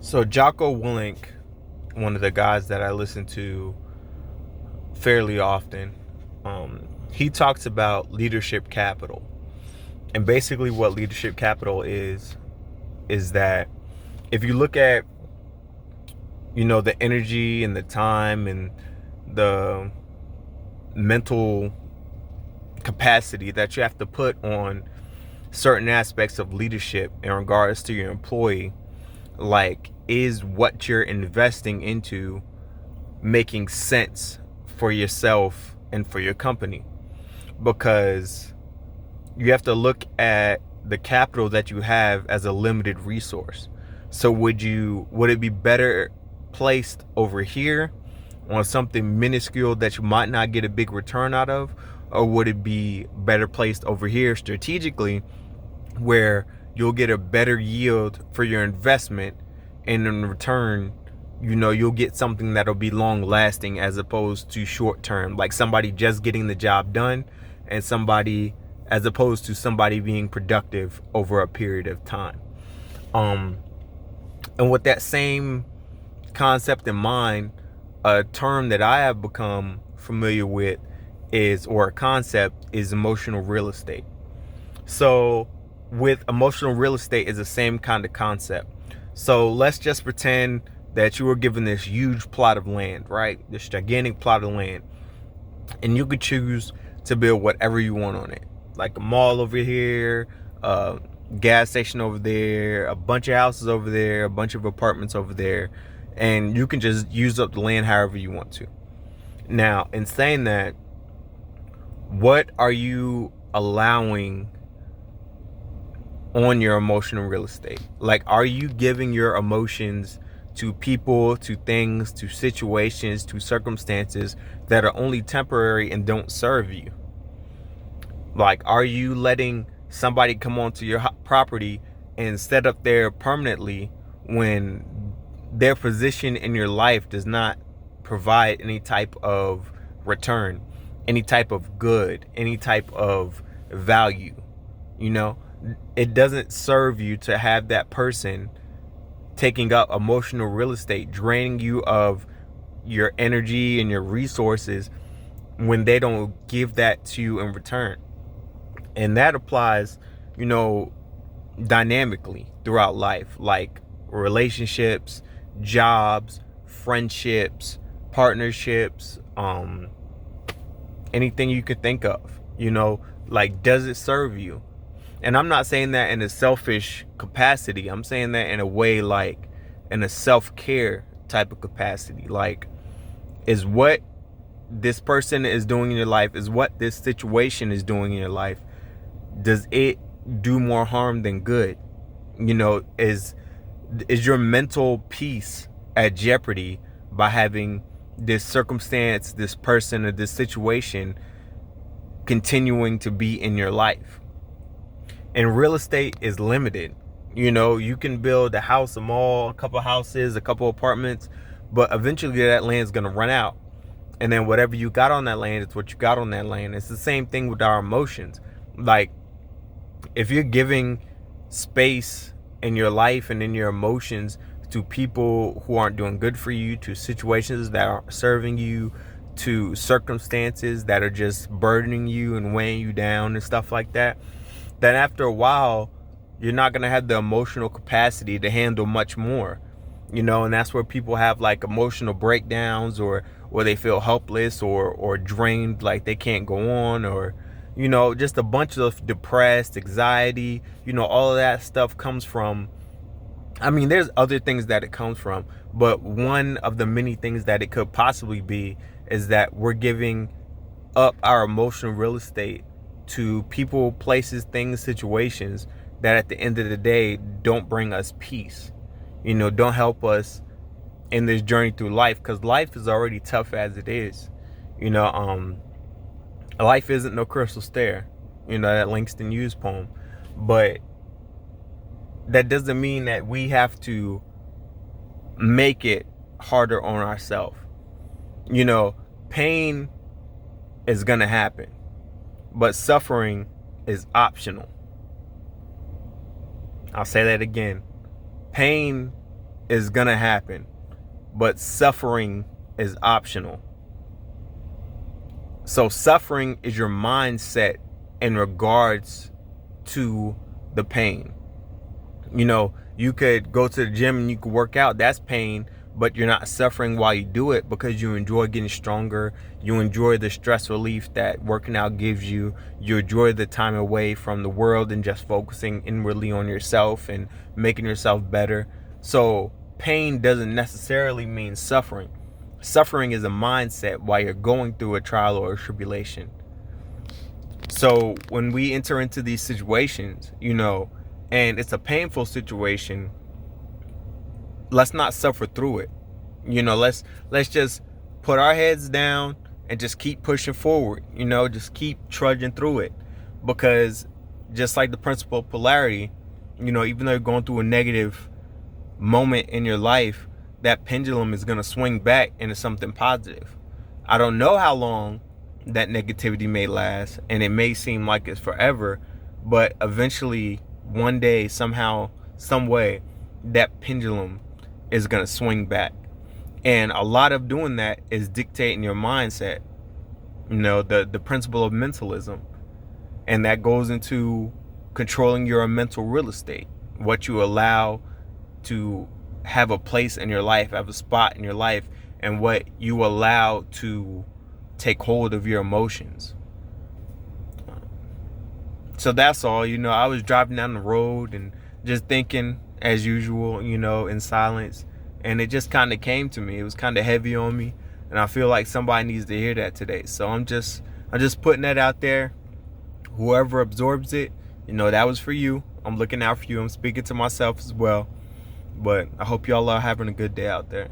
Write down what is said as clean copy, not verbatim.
So Jocko Willink, one of the guys that I listen to fairly often, he talks about leadership capital. And basically what leadership capital is that if you look at, the energy and the time and the mental capacity that you have to put on certain aspects of leadership in regards to your employee, like, is what you're investing into making sense for yourself and for your company? Because you have to look at the capital that you have as a limited resource. So would it be better placed over here on something minuscule that you might not get a big return out of, or would it be better placed over here strategically where you'll get a better yield for your investment, and in return, you'll get something that'll be long lasting as opposed to short term, like somebody just getting the job done and somebody as opposed to somebody being productive over a period of time. And with that same concept in mind, a term that I have become familiar with or a concept is emotional real estate. So with emotional real estate is the same kind of concept. So let's just pretend that you were given this huge plot of land, right? This gigantic plot of land. And you could choose to build whatever you want on it. Like a mall over here, a gas station over there, a bunch of houses over there, a bunch of apartments over there. And you can just use up the land however you want to. Now, in saying that, what are you allowing on your emotional real estate? Like, are you giving your emotions to people, to things, to situations, to circumstances that are only temporary and don't serve you? Like, are you letting somebody come onto your property and set up there permanently when their position in your life does not provide any type of return, any type of good, any type of value? It doesn't serve you to have that person taking up emotional real estate, draining you of your energy and your resources when they don't give that to you in return. And that applies, dynamically throughout life, like relationships, jobs, friendships, partnerships, anything you could think of, like, does it serve you? And I'm not saying that in a selfish capacity. I'm saying that in a way, like in a self-care type of capacity. Like, is what this person is doing in your life, is what this situation is doing in your life, does it do more harm than good? Is your mental peace at jeopardy by having this circumstance, this person, or this situation continuing to be in your life? And real estate is limited. You can build a house, a mall, a couple houses, a couple apartments, but eventually that land's going to run out. And then whatever you got on that land is what you got on that land. It's the same thing with our emotions. Like, if you're giving space in your life and in your emotions to people who aren't doing good for you, to situations that aren't serving you, to circumstances that are just burdening you and weighing you down and stuff like that, then after a while, you're not going to have the emotional capacity to handle much more. And that's where people have like emotional breakdowns, or they feel helpless or drained, like they can't go on, or just a bunch of depressed, anxiety, all of that stuff comes from, there's other things that it comes from, but one of the many things that it could possibly be is that we're giving up our emotional real estate to people, places, things, situations that at the end of the day don't bring us peace, don't help us in this journey through life, because life is already tough as it is. Life isn't no crystal stair, that Langston Hughes poem. But that doesn't mean that we have to make it harder on ourselves. Pain is gonna happen, but suffering is optional. I'll say that again. Pain is gonna happen, but suffering is optional. So suffering is your mindset in regards to the pain. You know, you could go to the gym and you could work out, that's pain, but you're not suffering while you do it because you enjoy getting stronger. You enjoy the stress relief that working out gives you. You enjoy the time away from the world and just focusing inwardly on yourself and making yourself better. So pain doesn't necessarily mean suffering. Suffering is a mindset while you're going through a trial or a tribulation. So when we enter into these situations, you know, and it's a painful situation, let's not suffer through it. You know, let's just put our heads down and just keep pushing forward. You know, just keep trudging through it, because just like the principle of polarity, you know, even though you're going through a negative moment in your life, that pendulum is going to swing back into something positive. I don't know how long that negativity may last, and it may seem like it's forever, but eventually, one day, somehow, some way, that pendulum is going to swing back. And a lot of doing that is dictating your mindset, you know, the principle of mentalism. And that goes into controlling your mental real estate, what you allow to have a place in your life, have a spot in your life, and what you allow to take hold of your emotions. So that's all. You know, I was driving down the road and just thinking as usual, you know, in silence, and it just kind of came to me. It was kind of heavy on me, and I feel like somebody needs to hear that today. So I'm just putting that out there. Whoever absorbs it, you know, that was for you. I'm looking out for you. I'm speaking to myself as well. But I hope y'all are having a good day out there.